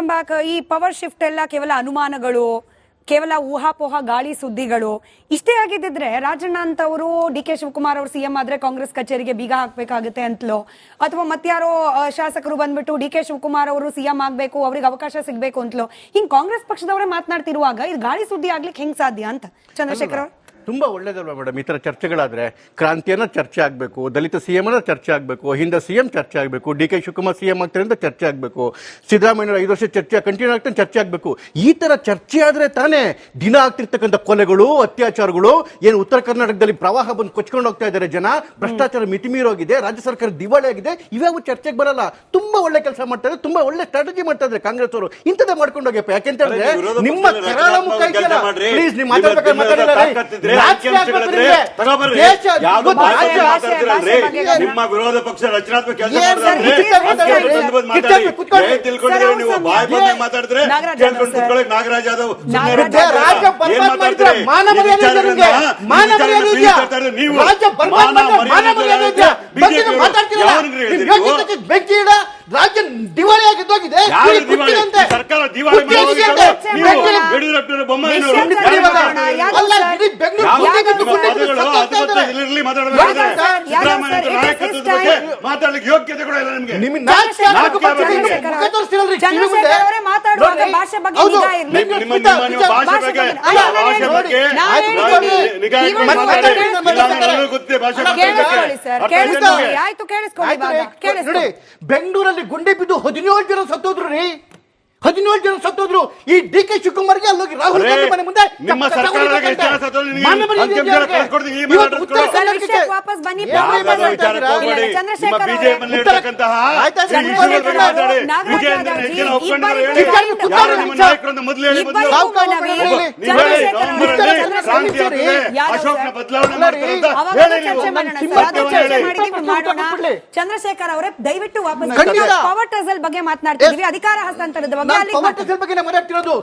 ಎಂಬಾಕ ಈ power shift ಎಲ್ಲ ಕೇವಲ ಅನುಮಾನಗಳು, ಕೇವಲ ಊಹಾಪೋಹ ಗಾಳಿ ಸುದ್ದಿಗಳು ಇಷ್ಟೇ ಆಗಿದ್ದಿದ್ರೆ ರಾಜಣ್ಣ ಅಂತವರು ಡಿ ಕೆ ಶಿವಕುಮಾರ್ ಅವರು ಸಿಎಂ ಆದ್ರೆ ಕಾಂಗ್ರೆಸ್ ಕಚೇರಿಗೆ ಬೀಗ ಹಾಕ್ಬೇಕಾಗುತ್ತೆ ಅಂತಲೋ ಅಥವಾ ಮತ್ತಾರೋ ಶಾಸಕರು ಬಂದ್ಬಿಟ್ಟು ಡಿ ಕೆ ಶಿವಕುಮಾರ್ ಅವರು ಸಿಎಂ ಆಗ್ಬೇಕು, ಅವ್ರಿಗೆ ಅವಕಾಶ ಸಿಗ್ಬೇಕು ಅಂತಲೋ ಹಿಂಗ್ ಕಾಂಗ್ರೆಸ್ ಪಕ್ಷದವರೇ ಮಾತನಾಡ್ತಿರುವಾಗ ಇದು ಗಾಳಿ ಸುದ್ದಿ ಆಗ್ಲಿಕ್ಕೆ ಹೆಂಗ್ ಸಾಧ್ಯ ಅಂತ ಚಂದ್ರಶೇಖರ್ ಅವರು ತುಂಬಾ ಒಳ್ಳೇದಲ್ವಾ ಮೇಡಮ್? ಈ ತರ ಚರ್ಚೆಗಳಾದ್ರೆ ಕ್ರಾಂತಿಯನ್ನ ಚರ್ಚೆ ಆಗಬೇಕು, ದಲಿತ ಸಿಎಂ ಅನ್ನ ಚರ್ಚೆ ಆಗಬೇಕು, ಹಿಂದೆ ಸಿಎಂ ಚರ್ಚೆ ಆಗಬೇಕು, ಡಿ ಕೆ ಶಿವಕುಮಾರ್ ಸಿಎಂ ಆಗ್ತಾರೆ ಅಂತ ಚರ್ಚೆ ಆಗಬೇಕು, ಸಿದ್ದರಾಮಯ್ಯ 5 ವರ್ಷ ಚರ್ಚೆ ಕಂಟಿನ್ಯೂ ಆಗ್ತಾನೆ ಚರ್ಚೆ ಆಗಬೇಕು. ಈ ತರ ಚರ್ಚೆ ಆದ್ರೆ ತಾನೇ ದಿನ ಆಗ್ತಿರ್ತಕ್ಕಂಥ ಕೊಲೆಗಳು, ಅತ್ಯಾಚಾರಗಳು, ಏನು ಉತ್ತರ ಕರ್ನಾಟಕದಲ್ಲಿ ಪ್ರವಾಹ ಬಂದು ಕೊಚ್ಕೊಂಡು ಹೋಗ್ತಾ ಇದ್ದಾರೆ ಜನ, ಭ್ರಷ್ಟಾಚಾರ ಮಿತಿಮೀರೋಗಿದೆ, ರಾಜ್ಯ ಸರ್ಕಾರ ದಿವಾಳಿ ಆಗಿದೆ, ಇವ್ಯಾವ ಚರ್ಚೆಗೆ ಬರಲ್ಲ. ತುಂಬಾ ಒಳ್ಳೆ ಕೆಲಸ ಮಾಡ್ತಾರೆ, ತುಂಬಾ ಒಳ್ಳೆ ಸ್ಟ್ರಾಟಜಿ ಮಾಡ್ತಾ ಇದ್ದಾರೆ ಕಾಂಗ್ರೆಸ್ ಅವರು. ಇಂಥದ್ದೇ ಮಾಡ್ಕೊಂಡು ಹೋಗ್ಯಪ್ಪ. ಯಾಕೆಂತ ಹೇಳಿದ್ರೆ ನಿಮ್ಮ ಕರಾಳ ಮುಖ ಇದೆಯಲ್ಲ, ಪ್ಲೀಸ್ ನೀವು ಮಾತಾಡ್ಬೇಕಾದ್ರೆ ನಿಮ್ಮ ವಿರೋಧ ಪಕ್ಷ ರಚನಾತ್ಮಕ ಕೆಲಸ ಮಾತಾಡಿದ್ರೆ ನಾಗರಾಜ್ ಯಾದವ್ ರಾಜ್ಯ ದಿವಾಳಿ ಆಗಿದ್ದೋಗಿದೆ. ಸರ್ಕಾರ ದಿವಾಳಿ ಮಾತಾಡ್ಲಿಕ್ಕೆ ಯೋಗ್ಯತೆ ಕೂಡ ಇಲ್ಲ ನಿಮ್ಗೆ. ಬೆಂಗಳೂರಲ್ಲಿ ಗುಂಡೆ ಬಿದ್ದು 17 ಜನ ಸತ್ತೋದ್ರು ರೀ. 17 ಜನ ಸತ್ತೋದ್ರು. ಈ ಡಿ ಕೆ ಶಿವಕುಮಾರ್ಗೆ ಅಲ್ಲೋಗಿ ರಾಹುಲ್ ಗಾಂಧಿ ಮನೆ ಮುಂದೆ ನಿಮ್ಮ ಸರ್ಕಾರಕ್ಕೆ ಎಷ್ಟು ಜನ ಸತ್ತೋದ್ರು ವಾಪಸ್ ಬನ್ನಿ. ಚಂದ್ರಶೇಖರ್ ಅವರೇ ದಯವಿಟ್ಟು ವಾಪಸ್ ಪವರ್ ಟಸಲ್ ಬಗ್ಗೆ ಮಾತನಾಡ್ತಿದ್ವಿ, ಅಧಿಕಾರ ಹಸ್ತಾಂತರದ ಬಗ್ಗೆ ಮಾತಾಡ್ತಿರೋದು.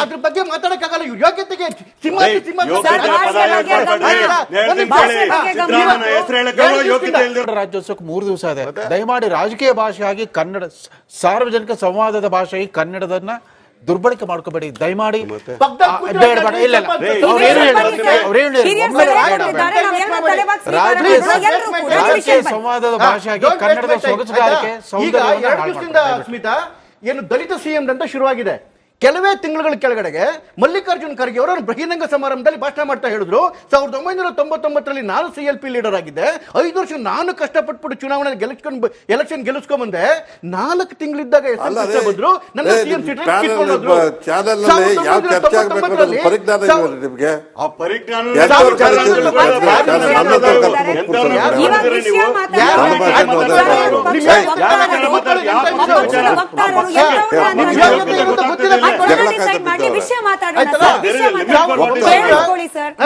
ಅದ್ರ ಬಗ್ಗೆ ಮಾತಾಡಕ್ಕಾಗಲ್ಲ. ಯೋಗ್ಯತೆಗೆ ರಾಜ್ಯೋತ್ಸವಕ್ಕೆ 3 ದಿವಸ ಇದೆ. ದಯಮಾಡಿ ರಾಜಕೀಯ ಭಾಷೆಯಾಗಿ ಕನ್ನಡ, ಸಾರ್ವಜನಿಕ ಸಂವಾದದ ಭಾಷೆಯಾಗಿ ಕನ್ನಡದನ್ನ ದುರ್ಬಳಕೆ ಮಾಡ್ಕೋಬೇಡಿ ದಯಮಾಡಿ. ರಾಜಕೀಯ ಸಂವಾದದ ಭಾಷೆಯಾಗಿ ಕನ್ನಡದ ಸೊಗಸುಗಾರಿಕೆ ಸ್ಮಿತಾ ಏನು ದಲಿತ ಸಿಎಂ ಅಂತ ಶುರುವಾಗಿದೆ. ಕೆಲವೇ ತಿಂಗಳುಗಳ ಕೆಳಗಡೆಗೆ ಮಲ್ಲಿಕಾರ್ಜುನ್ ಖರ್ಗೆ ಅವರು ಬಹಿರಂಗ ಸಮಾರಂಭದಲ್ಲಿ ಭಾಷಣ ಮಾಡ್ತಾ ಹೇಳಿದ್ರು, 1999ರಲ್ಲಿ ನಾನು CLP ಲೀಡರ್ ಆಗಿದ್ದೆ, 5 ವರ್ಷ ನಾನು ಕಷ್ಟಪಟ್ಟು ಚುನಾವಣೆ ಎಲೆಕ್ಷನ್ ಗೆಲ್ಲಿಸ್ಕೊಂಡ್ ಬಂದೆ, 4 ತಿಂಗಳಿದ್ದಾಗ ಬಂದ್ರು ನನ್ನ ಸಿಎಂ ಸೀಟ್ ಕಿತ್ಕೊಂಡ್ರು.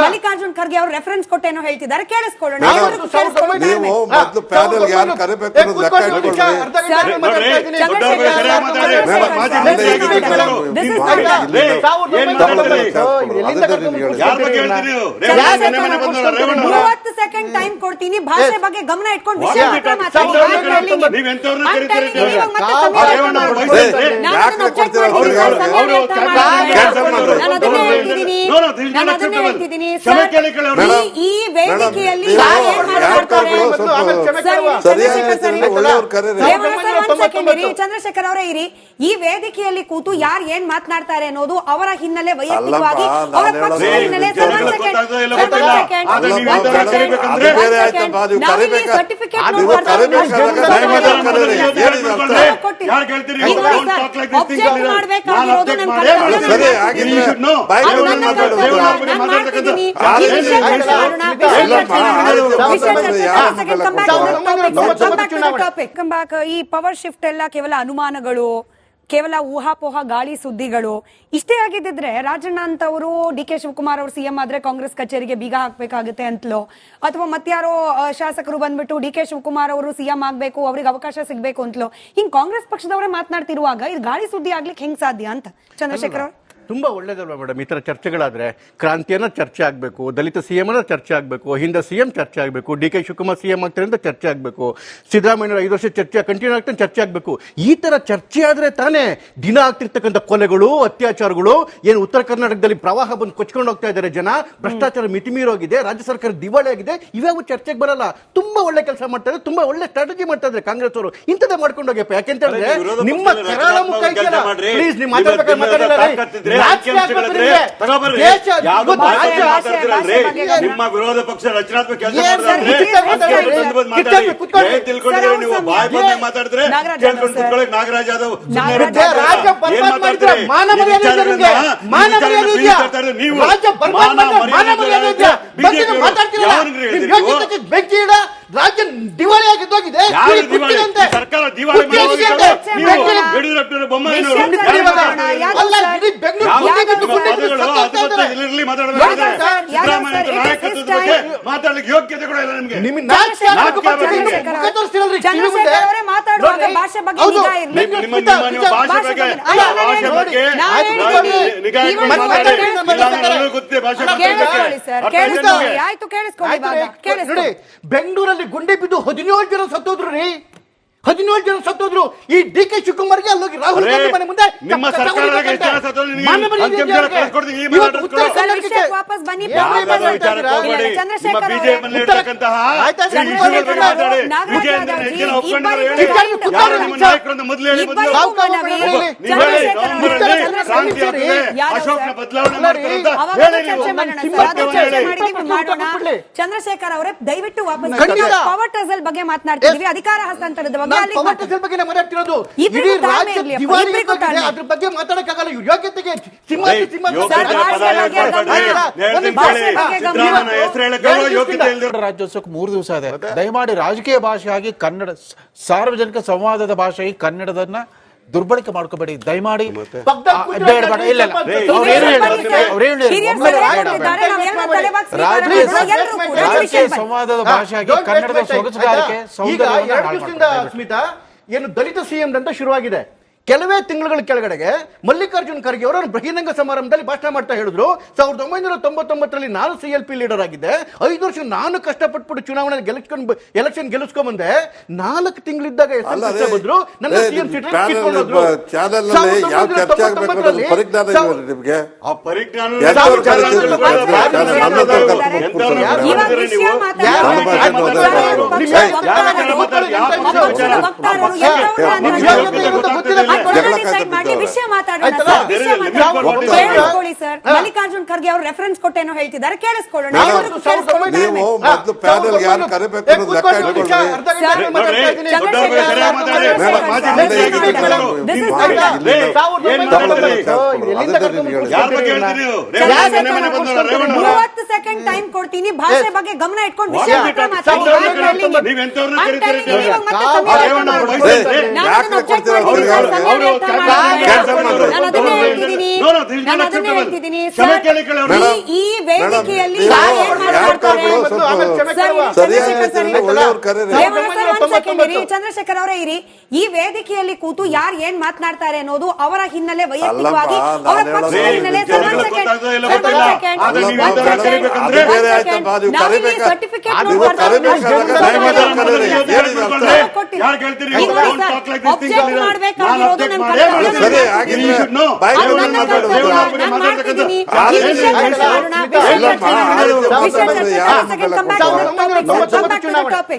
ಮಲ್ಲಿಕಾರ್ಜುನ್ ಖರ್ಗೆ ಅವರು ರೆಫರೆನ್ಸ್ ಕೊಟ್ಟೇನೋ ಹೇಳ್ತಿದ್ದಾರೆ, ಕೇಳಿಸ್ಕೊಳ್ಳೋಣ. ಸೆಕೆಂಡ್ ಟೈಮ್ ಕೊಡ್ತೀನಿ, ಭಾಷೆ ಬಗ್ಗೆ ಗಮನ ಇಟ್ಕೊಂಡು ವಿಷಯ ಈ ವೇದಿಕೆಯಲ್ಲಿ ಚಂದ್ರಶೇಖರ್ ಅವರೇ ಇರಿ. ಈ ವೇದಿಕೆಯಲ್ಲಿ ಕೂತು ಯಾರು ಏನ್ ಮಾತನಾಡ್ತಾರೆ ಅನ್ನೋದು ಅವರ ಹಿನ್ನೆಲೆ, ವೈಯಕ್ತಿಕವಾಗಿ ಅವರ ಪಕ್ಷದ ಹಿನ್ನೆಲೆ. ಈ ಪವರ್ ಶಿಫ್ಟ್ ಎಲ್ಲ ಕೇವಲ ಅನುಮಾನಗಳು, ಕೇವಲ ಊಹಾಪೋಹ ಗಾಳಿ ಸುದ್ದಿಗಳು ಇಷ್ಟೇ ಆಗಿದ್ದಿದ್ರೆ ರಾಜಣ್ಣ ಅಂತವರು ಡಿ ಕೆ ಶಿವಕುಮಾರ್ ಅವರು ಸಿಎಂ ಆದ್ರೆ ಕಾಂಗ್ರೆಸ್ ಕಚೇರಿಗೆ ಬೀಗ ಹಾಕ್ಬೇಕಾಗುತ್ತೆ ಅಂತಲೋ ಅಥವಾ ಮತ್ತಾರೋ ಶಾಸಕರು ಬಂದ್ಬಿಟ್ಟು ಡಿ ಕೆ ಶಿವಕುಮಾರ್ ಅವರು ಸಿಎಂ ಆಗ್ಬೇಕು, ಅವ್ರಿಗೆ ಅವಕಾಶ ಸಿಗ್ಬೇಕು ಅಂತಲೋ ಹಿಂಗ್ ಕಾಂಗ್ರೆಸ್ ಪಕ್ಷದವರೇ ಮಾತನಾಡ್ತಿರುವಾಗ ಇದು ಗಾಳಿ ಸುದ್ದಿ ಆಗ್ಲಿಕ್ಕೆ ಹೆಂಗ್ ಸಾಧ್ಯ ಅಂತ ಚಂದ್ರಶೇಖರ್ ಅವರು ತುಂಬಾ ಒಳ್ಳೇದಲ್ವಾ ಮೇಡಮ್ ಈ ತರ ಚರ್ಚೆಗಳಾದ್ರೆ ಕ್ರಾಂತಿಯನ್ನ ಚರ್ಚೆ ಆಗಬೇಕು, ದಲಿತ ಸಿಎಂ ಅನ್ನ ಚರ್ಚೆ ಆಗಬೇಕು, ಹಿಂದೆ ಸಿಎಂ ಚರ್ಚೆ ಆಗಬೇಕು, ಡಿ ಕೆ ಶಿವಕುಮಾರ್ ಸಿಎಂ ಆಗ್ತಾರೆ ಅಂತ ಚರ್ಚೆ ಆಗಬೇಕು, ಸಿದ್ದರಾಮಯ್ಯ 5 ವರ್ಷ ಚರ್ಚೆ ಕಂಟಿನ್ಯೂ ಆಗ್ತಾನೆ ಚರ್ಚೆ ಆಗಬೇಕು. ಈ ತರ ಚರ್ಚೆ ಆದ್ರೆ ತಾನೇ ದಿನ ಆಗ್ತಿರ್ತಕ್ಕಂಥ ಕೊಲೆಗಳು, ಅತ್ಯಾಚಾರಗಳು, ಏನು ಉತ್ತರ ಕರ್ನಾಟಕದಲ್ಲಿ ಪ್ರವಾಹ ಬಂದು ಕೊಚ್ಕೊಂಡು ಹೋಗ್ತಾ ಇದ್ದಾರೆ ಜನ, ಭ್ರಷ್ಟಾಚಾರ ಮಿತಿಮೀರೋಗಿದೆ, ರಾಜ್ಯ ಸರ್ಕಾರ ದಿವಾಳಿ ಆಗಿದೆ, ಇವ್ಯಾವ ಚರ್ಚೆಗೆ ಬರಲ್ಲ. ತುಂಬಾ ಒಳ್ಳೆ ಕೆಲಸ ಮಾಡ್ತಾ ಇದ್ದಾರೆ, ತುಂಬಾ ಒಳ್ಳೆ ಸ್ಟ್ರಾಟಜಿ ಮಾಡ್ತಾ ಇದ್ದಾರೆ ಕಾಂಗ್ರೆಸ್ ಅವರು. ಇಂಥದ್ದೇ ಮಾಡ್ಕೊಂಡು ಹೋಗ್ಯಪ್ಪ. ಯಾಕೆಂತ ಹೇಳಿದ್ರೆ ನಿಮ್ಮ ಕರಾಳ ಮುಖ ಇದೆಯಲ್ಲ, ಪ್ಲೀಸ್ ನೀವು ಮಾತಾಡ್ಬೇಕಾದ್ರೆ ನಿಮ್ಮ ವಿರೋಧ ಪಕ್ಷ ರಚನಾತ್ಮಕ ಕೆಲಸ ಮಾತಾಡಿದ್ರೆ ನಾಗರಾಜ್ ಯಾದವ್ ರಾಜ್ಯ ದಿವಾಳಿ ಆಗಿದ್ದೋಗಿದೆ. ಸರ್ಕಾರ ದಿವಾಳಿ ಮಾತಾಡ್ಲಿಕ್ಕೆ ಯೋಗ್ಯತೆ ಕೂಡ ಇಲ್ಲ ನಿಮ್ಗೆ. ಮಾತಾಡುವಾಗ ಭಾಷೆ ಬಗ್ಗೆ ನಿಗಾ ಇರ್ಲಿ. ಆಯ್ತು, ಕೇಳಿಸ್ಕೊಳ್ಳಿ. ಬೆಂಗಳೂರಲ್ಲಿ ಗುಂಡೆ ಬಿದ್ದು 17 ಜನ ಸತ್ತೋದ್ರು ರೀ, 17 ಜನ ಸತ್ತೋದ್ರು. ಈ ಡಿ ಕೆ ಶಿವಕುಮಾರ್ಗೆ ಅಲ್ಲೋಗಿ ರಾಹುಲ್ ಗಾಂಧಿ ಮನೆ ಮುಂದೆ ನಿಮ್ಮ ಸರ್ಕಾರದಾಗ ಎಷ್ಟು ಜನ ಸತ್ತೋದ್ರು ವಾಪಸ್ ಬನ್ನಿ. ಅಶೋಕ್ನ ಬದಲಾವಣೆ ಚಂದ್ರಶೇಖರ್ ಅವರೇ ದಯವಿಟ್ಟು ವಾಪಸ್ ಪವರ್ ಟಸಲ್ ಬಗ್ಗೆ ಮಾತನಾಡ್ತಿದ್ವಿ, ಅಧಿಕಾರ ಹಸ್ತಾಂತರದ ಬಗ್ಗೆ. ಅದ್ರ ಬಗ್ಗೆ ಮಾತಾಡಕ್ಕಾಗಲ್ಲ. ಯೋಗ್ಯತೆಗೆ ರಾಜ್ಯೋತ್ಸವಕ್ಕೆ 3 ದಿವಸ ಇದೆ. ದಯಮಾಡಿ ರಾಜಕೀಯ ಭಾಷೆಯಾಗಿ ಕನ್ನಡ, ಸಾರ್ವಜನಿಕ ಸಂವಾದದ ಭಾಷೆಯಾಗಿ ಕನ್ನಡದನ್ನ ದುರ್ಬಳಕೆ ಮಾಡ್ಕೋಬೇಡಿ ದಯಮಾಡಿ. ರಾಜಕೀಯ ಸಂವಾದದ ಭಾಷೆಯಾಗಿ ಕನ್ನಡದ ಸೊಗಸುಗಾರಿಕೆ ಸೌಂದರ್ಯ. ಸ್ಮಿತಾ, ಏನು ದಲಿತ ಸಿಎಂ ಅಂತ ಶುರುವಾಗಿದೆ. ಕೆಲವೇ ತಿಂಗಳುಗಳ ಕೆಳಗಡೆಗೆ ಮಲ್ಲಿಕಾರ್ಜುನ್ ಖರ್ಗೆ ಅವರು ಬಹಿರಂಗ ಸಮಾರಂಭದಲ್ಲಿ ಭಾಷಣ ಮಾಡ್ತಾ ಹೇಳಿದ್ರು, 1999ರಲ್ಲಿ ನಾನು CLP ಲೀಡರ್ ಆಗಿದ್ದೆ, 5 ವರ್ಷ ನಾನು ಕಷ್ಟಪಟ್ಬಿಟ್ಟು ಚುನಾವಣೆ ಎಲೆಕ್ಷನ್ ಗೆಲ್ಲಿಸ್ಕೊಂಡ್ ಬಂದೆ, 4 ತಿಂಗಳಿದ್ದಾಗ ಬಂದ್ರು ನನ್ನ ಸಿಎಂ ಸೀಟ್ ಕಿತ್ಕೊಂಡ್ರು. ಮಲ್ಲಿಕಾರ್ಜುನ್ ಖರ್ಗೆ ಅವರು ರೆಫರೆನ್ಸ್ ಕೊಟ್ಟೇನೋ ಹೇಳ್ತಿದ್ದಾರೆ, ಕೇಳಿಸ್ಕೊಳ್ಳೋಣ. ಸೆಕೆಂಡ್ ಟೈಮ್ ಕೊಡ್ತೀನಿ, ಭಾಷೆ ಬಗ್ಗೆ ಗಮನ ಇಟ್ಕೊಂಡು ವಿಷಯ ಈ ವೇದಿಕೆಯಲ್ಲಿ ಚಂದ್ರಶೇಖರ್ ಅವರೇ ಇರಿ, ಈ ವೇದಿಕೆಯಲ್ಲಿ ಕೂತು ಯಾರು ಏನ್ ಮಾತನಾಡ್ತಾರೆ ಅನ್ನೋದು ಅವರ ಹಿನ್ನೆಲೆ, ವೈಯಕ್ತಿಕವಾಗಿ ಅವರ ಪಕ್ಷದ ಹಿನ್ನೆಲೆ. ಸರ್ಟಿಫಿಕೇಟ್